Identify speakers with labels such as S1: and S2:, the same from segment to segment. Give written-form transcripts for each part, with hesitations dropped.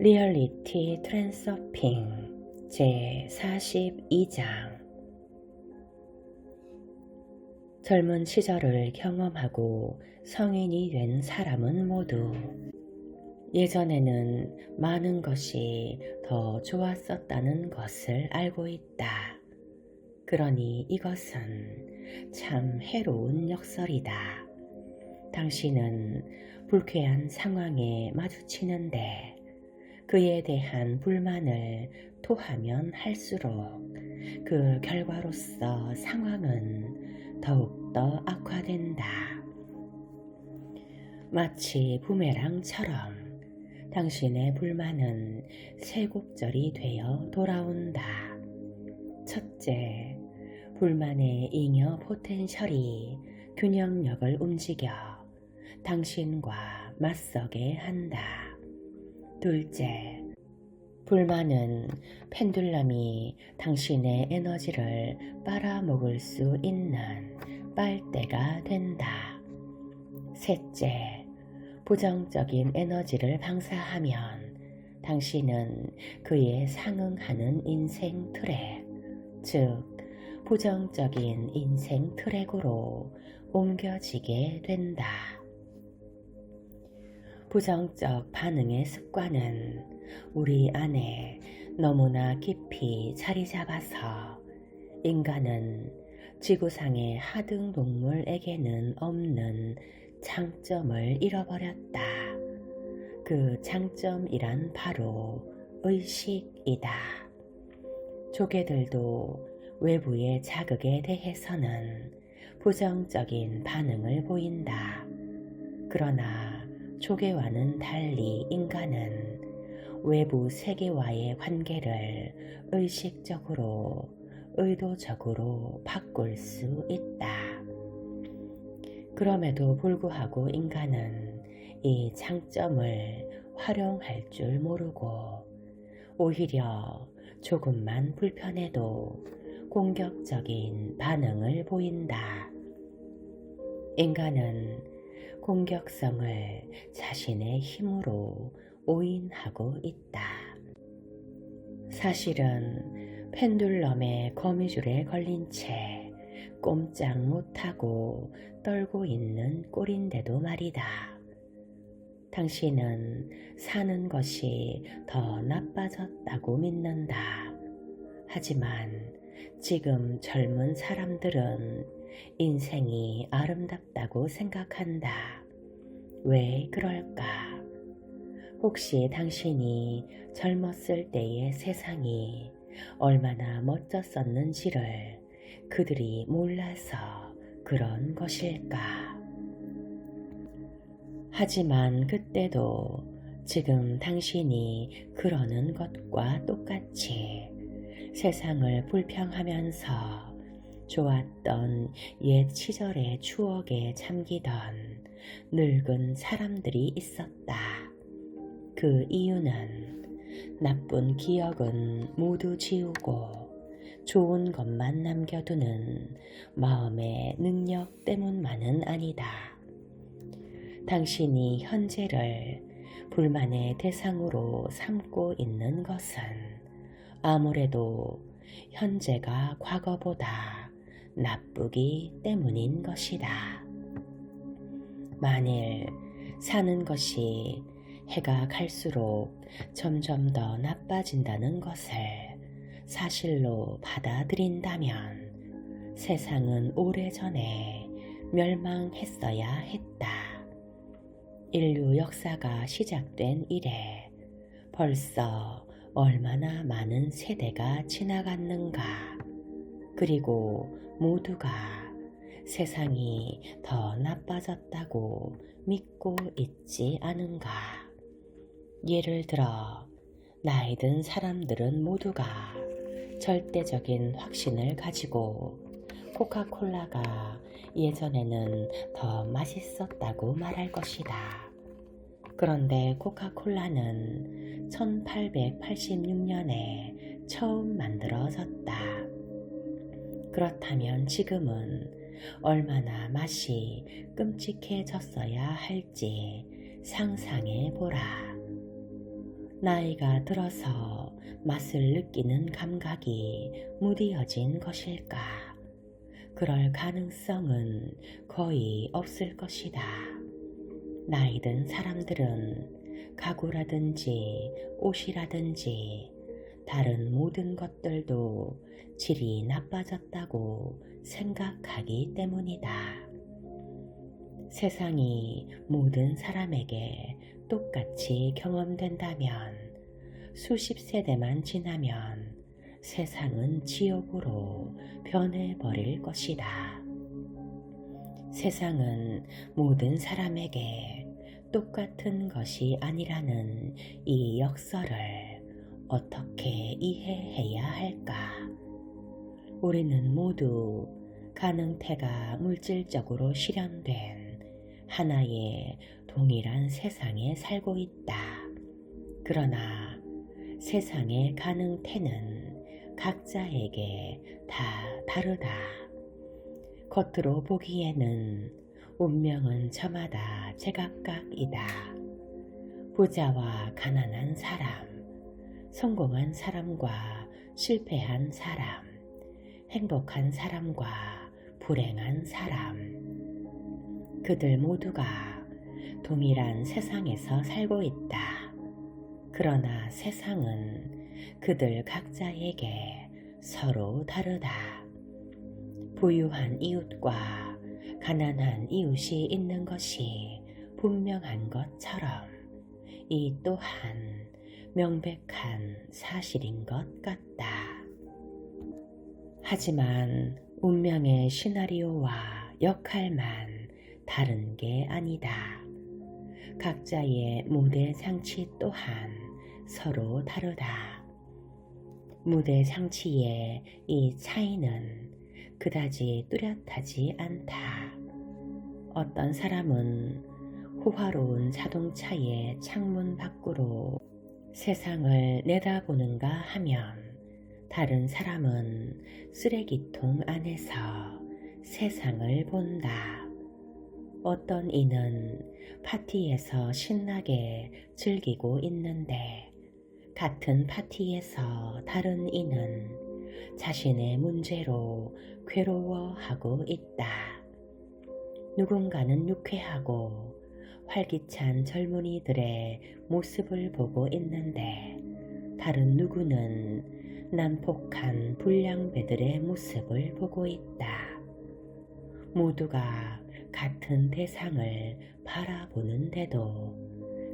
S1: 리얼리티 트랜서핑 제42장. 젊은 시절을 경험하고 성인이 된 사람은 모두 예전에는 많은 것이 더 좋았었다는 것을 알고 있다. 그러니 이것은 참 해로운 역설이다. 당신은 불쾌한 상황에 마주치는데 그에 대한 불만을 토하면 할수록 그 결과로서 상황은 더욱더 악화된다. 마치 부메랑처럼 당신의 불만은 쇠곡절이 되어 돌아온다. 첫째, 불만의 잉여 포텐셜이 균형력을 움직여 당신과 맞서게 한다. 둘째, 불만은 펜듈럼이 당신의 에너지를 빨아먹을 수 있는 빨대가 된다. 셋째, 부정적인 에너지를 방사하면 당신은 그에 상응하는 인생 트랙, 즉 부정적인 인생 트랙으로 옮겨지게 된다. 부정적 반응의 습관은 우리 안에 너무나 깊이 자리 잡아서 인간은 지구상의 하등 동물에게는 없는 장점을 잃어버렸다. 그 장점이란 바로 의식이다. 조개들도 외부의 자극에 대해서는 부정적인 반응을 보인다. 그러나 조개와는 달리 인간은 외부 세계와의 관계를 의식적으로, 의도적으로 바꿀 수 있다. 그럼에도 불구하고 인간은 이 장점을 활용할 줄 모르고 오히려 조금만 불편해도 공격적인 반응을 보인다. 인간은 공격성을 자신의 힘으로 오인하고 있다. 사실은 펜듈럼의 거미줄에 걸린 채 꼼짝 못하고 떨고 있는 꼴인데도 말이다. 당신은 사는 것이 더 나빠졌다고 믿는다. 하지만 지금 젊은 사람들은 인생이 아름답다고 생각한다. 왜 그럴까? 혹시 당신이 젊었을 때의 세상이 얼마나 멋졌었는지를 그들이 몰라서 그런 것일까? 하지만 그때도 지금 당신이 그러는 것과 똑같이 세상을 불평하면서 좋았던 옛 시절의 추억에 잠기던 늙은 사람들이 있었다. 그 이유는 나쁜 기억은 모두 지우고 좋은 것만 남겨두는 마음의 능력 때문만은 아니다. 당신이 현재를 불만의 대상으로 삼고 있는 것은 아무래도 현재가 과거보다 나쁘기 때문인 것이다. 만일 사는 것이 해가 갈수록 점점 더 나빠진다는 것을 사실로 받아들인다면 세상은 오래전에 멸망했어야 했다. 인류 역사가 시작된 이래 벌써 얼마나 많은 세대가 지나갔는가. 그리고 모두가 세상이 더 나빠졌다고 믿고 있지 않은가. 예를 들어 나이 든 사람들은 모두가 절대적인 확신을 가지고 코카콜라가 예전에는 더 맛있었다고 말할 것이다. 그런데 코카콜라는 1886년에 처음 만들어졌다. 그렇다면 지금은 얼마나 맛이 끔찍해졌어야 할지 상상해 보라. 나이가 들어서 맛을 느끼는 감각이 무뎌진 것일까? 그럴 가능성은 거의 없을 것이다. 나이 든 사람들은 가구라든지 옷이라든지 다른 모든 것들도 질이 나빠졌다고 생각하기 때문이다. 세상이 모든 사람에게 똑같이 경험된다면 수십 세대만 지나면 세상은 지옥으로 변해버릴 것이다. 세상은 모든 사람에게 똑같은 것이 아니라는 이 역설을 어떻게 이해해야 할까? 우리는 모두 가능태가 물질적으로 실현된 하나의 동일한 세상에 살고 있다. 그러나 세상의 가능태는 각자에게 다 다르다. 겉으로 보기에는 운명은 저마다 제각각이다. 부자와 가난한 사람, 성공한 사람과 실패한 사람, 행복한 사람과 불행한 사람, 그들 모두가 동일한 세상에서 살고 있다. 그러나 세상은 그들 각자에게 서로 다르다. 부유한 이웃과 가난한 이웃이 있는 것이 분명한 것처럼 이 또한 명백한 사실인 것 같다. 하지만 운명의 시나리오와 역할만 다른 게 아니다. 각자의 무대 상치 또한 서로 다르다. 무대 상치의 이 차이는 그다지 뚜렷하지 않다. 어떤 사람은 호화로운 자동차의 창문 밖으로 세상을 내다보는가 하면 다른 사람은 쓰레기통 안에서 세상을 본다. 어떤 이는 파티에서 신나게 즐기고 있는데 같은 파티에서 다른 이는 자신의 문제로 괴로워하고 있다. 누군가는 유쾌하고 활기찬 젊은이들의 모습을 보고 있는데 다른 누구는 난폭한 불량배들의 모습을 보고 있다. 모두가 같은 대상을 바라보는데도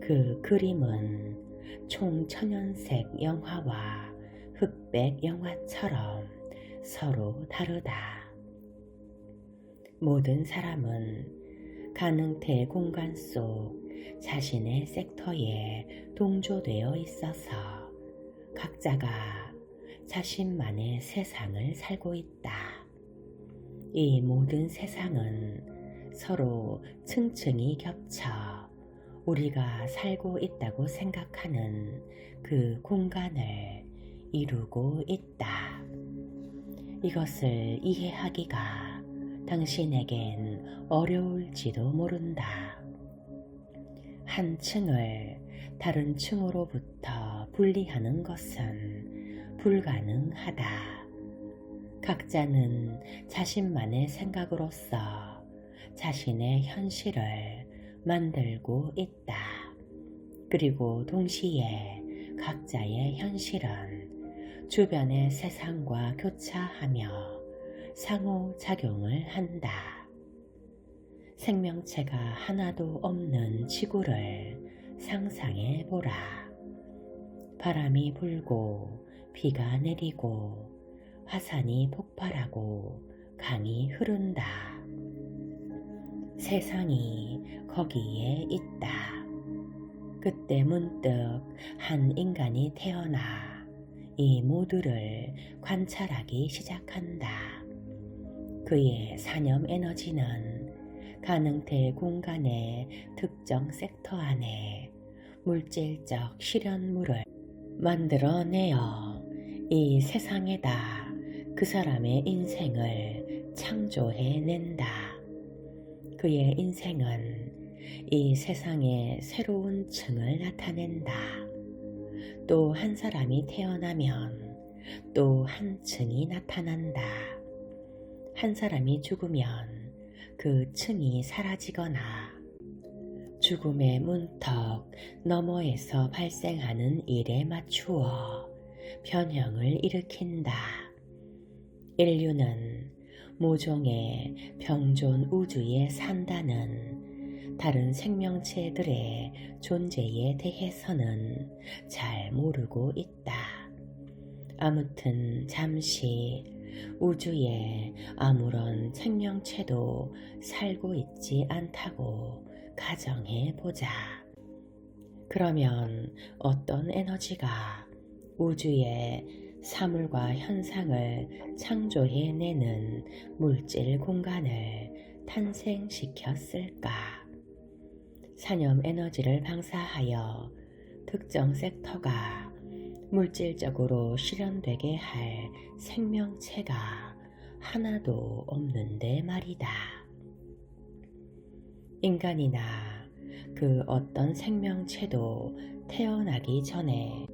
S1: 그 그림은 총천연색 영화와 흑백 영화처럼 서로 다르다. 모든 사람은 가능태 공간 속 자신의 섹터에 동조되어 있어서 각자가 자신만의 세상을 살고 있다. 이 모든 세상은 서로 층층이 겹쳐 우리가 살고 있다고 생각하는 그 공간을 이루고 있다. 이것을 이해하기가 당신에겐 어려울지도 모른다. 한 층을 다른 층으로부터 분리하는 것은 불가능하다. 각자는 자신만의 생각으로서 자신의 현실을 만들고 있다. 그리고 동시에 각자의 현실은 주변의 세상과 교차하며 상호작용을 한다. 생명체가 하나도 없는 지구를 상상해 보라. 바람이 불고 비가 내리고 화산이 폭발하고 강이 흐른다. 세상이 거기에 있다. 그때 문득 한 인간이 태어나 이 모두를 관찰하기 시작한다. 그의 산염 에너지는 가능태 공간의 특정 섹터 안에 물질적 실현물을 만들어내어 이 세상에다 그 사람의 인생을 창조해낸다. 그의 인생은 이 세상의 새로운 층을 나타낸다. 또 한 사람이 태어나면 또 한 층이 나타난다. 한 사람이 죽으면 그 층이 사라지거나 죽음의 문턱 너머에서 발생하는 일에 맞추어 변형을 일으킨다. 인류는 모종의 병존 우주에 산다는 다른 생명체들의 존재에 대해서는 잘 모르고 있다. 아무튼 잠시 우주에 아무런 생명체도 살고 있지 않다고 가정해 보자. 그러면 어떤 에너지가 우주의 사물과 현상을 창조해내는 물질 공간을 탄생시켰을까? 산염 에너지를 방사하여 특정 섹터가 물질적으로 실현되게 할 생명체가 하나도 없는데 말이다. 인간이나 그 어떤 생명체도 태어나기 전에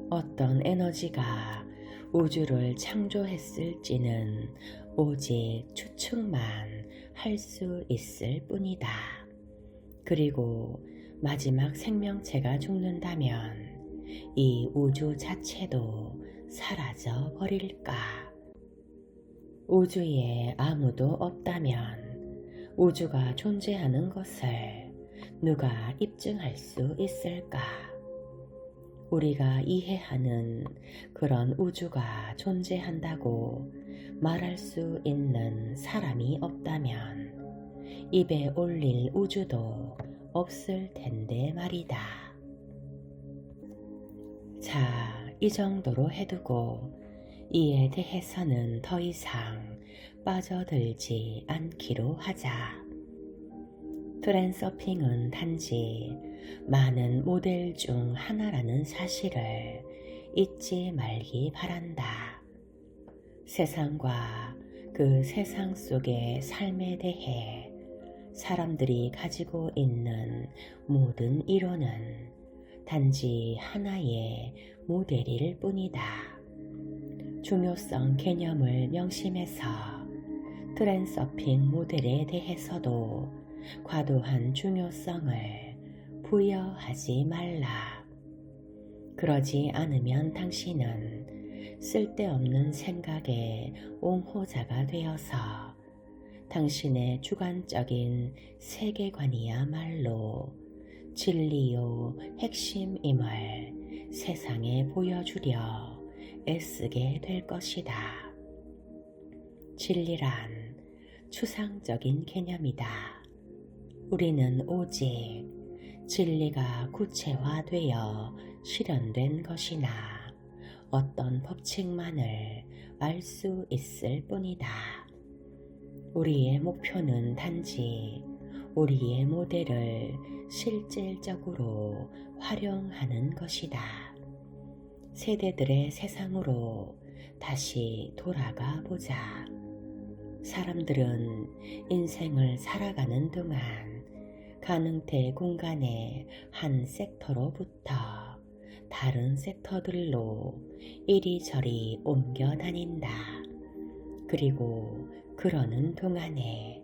S1: 어떤 에너지가 우주를 창조했을지는 오직 추측만 할 수 있을 뿐이다. 그리고 마지막 생명체가 죽는다면 이 우주 자체도 사라져 버릴까? 우주에 아무도 없다면 우주가 존재하는 것을 누가 입증할 수 있을까? 우리가 이해하는 그런 우주가 존재한다고 말할 수 있는 사람이 없다면 입에 올릴 우주도 없을 텐데 말이다. 자, 이 정도로 해두고 이에 대해서는 더 이상 빠져들지 않기로 하자. 트랜서핑은 단지 많은 모델 중 하나라는 사실을 잊지 말기 바란다. 세상과 그 세상 속의 삶에 대해 사람들이 가지고 있는 모든 이론은 단지 하나의 모델일 뿐이다. 중요성 개념을 명심해서 트랜서핑 모델에 대해서도 과도한 중요성을 부여하지 말라. 그러지 않으면 당신은 쓸데없는 생각의 옹호자가 되어서 당신의 주관적인 세계관이야말로 진리요 핵심임을 세상에 보여주려 애쓰게 될 것이다. 진리란 추상적인 개념이다. 우리는 오직 진리가 구체화되어 실현된 것이나 어떤 법칙만을 알 수 있을 뿐이다. 우리의 목표는 단지 우리의 모델을 실질적으로 활용하는 것이다. 세대들의 세상으로 다시 돌아가 보자. 사람들은 인생을 살아가는 동안 가능태 공간의 한 섹터로부터 다른 섹터들로 이리저리 옮겨 다닌다. 그리고 그러는 동안에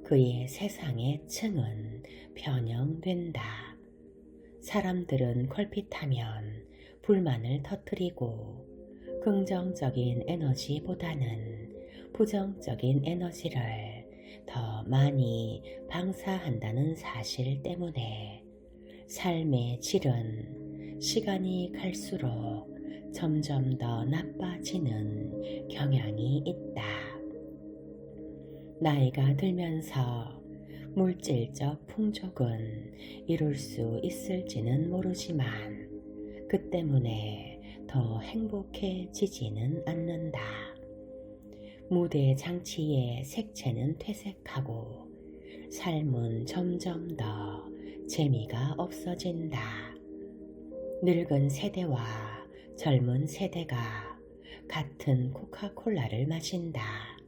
S1: 그의 세상의 층은 변형된다. 사람들은 걸핏하면 불만을 터뜨리고 긍정적인 에너지보다는 부정적인 에너지를 더 많이 방사한다는 사실 때문에 삶의 질은 시간이 갈수록 점점 더 나빠지는 경향이 있다. 나이가 들면서 물질적 풍족은 이룰 수 있을지는 모르지만 그 때문에 더 행복해지지는 않는다. 무대 장치의 색채는 퇴색하고 삶은 점점 더 재미가 없어진다. 늙은 세대와 젊은 세대가 같은 코카콜라를 마신다.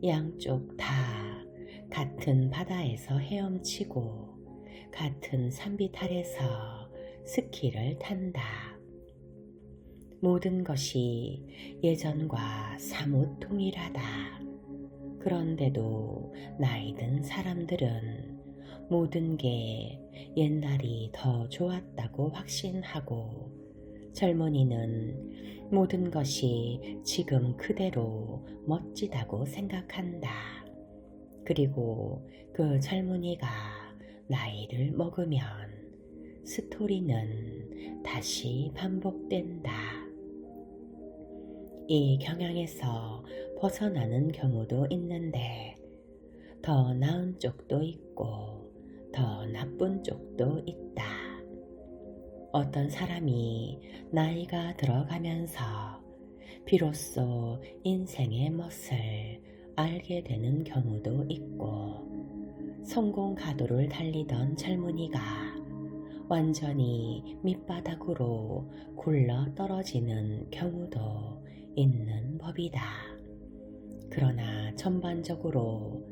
S1: 양쪽 다 같은 바다에서 헤엄치고 같은 산비탈에서 스키를 탄다. 모든 것이 예전과 사뭇 동일하다. 그런데도 나이 든 사람들은 모든 게 옛날이 더 좋았다고 확신하고, 젊은이는 모든 것이 지금 그대로 멋지다고 생각한다. 그리고 그 젊은이가 나이를 먹으면 스토리는 다시 반복된다. 이 경향에서 벗어나는 경우도 있는데, 더 나은 쪽도 있고 더 나쁜 쪽도 있다. 어떤 사람이 나이가 들어가면서 비로소 인생의 멋을 알게 되는 경우도 있고, 성공 가도를 달리던 젊은이가 완전히 밑바닥으로 굴러 떨어지는 경우도 있는 법이다. 그러나 전반적으로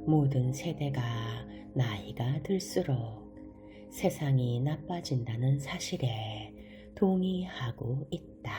S1: 모든 세대가 나이가 들수록 세상이 나빠진다는 사실에 동의하고 있다.